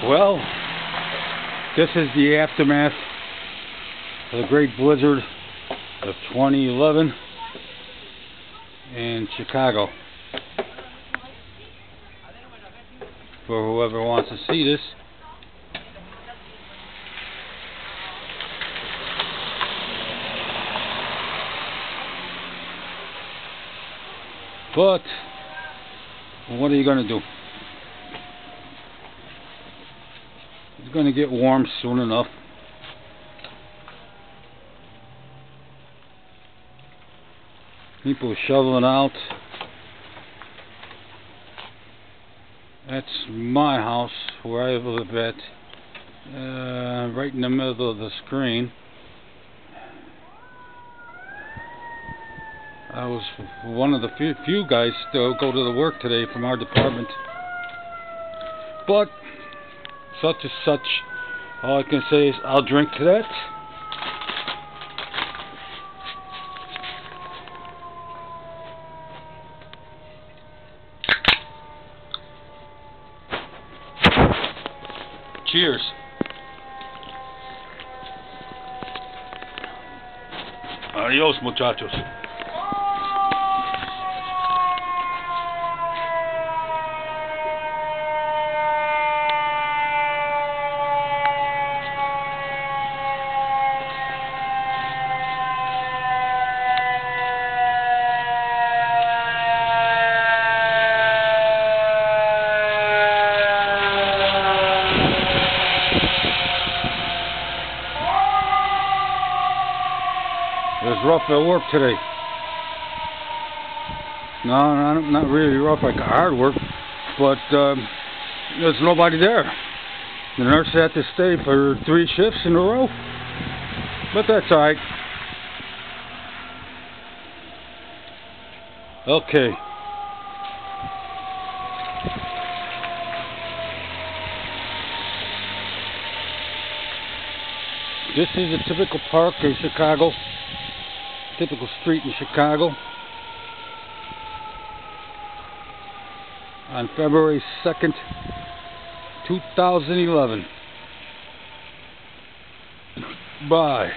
Well, this is the aftermath of the great blizzard of 2011 in Chicago. For whoever wants to see this. But what are you going to do? It's going to get warm soon enough. People shoveling out. That's my house where I live at, right in the middle of the screen. I was one of the few guys to go to the work today from our department. But such is such. All I can say is I'll drink to that. Cheers. Adios, muchachos. It was rough at work today. No, not really rough like hard work, but there's nobody there. The nurse had to stay for 3 shifts in a row, but that's alright. Okay. This is a typical park in Chicago. Typical street in Chicago on February 2nd, 2011. Bye.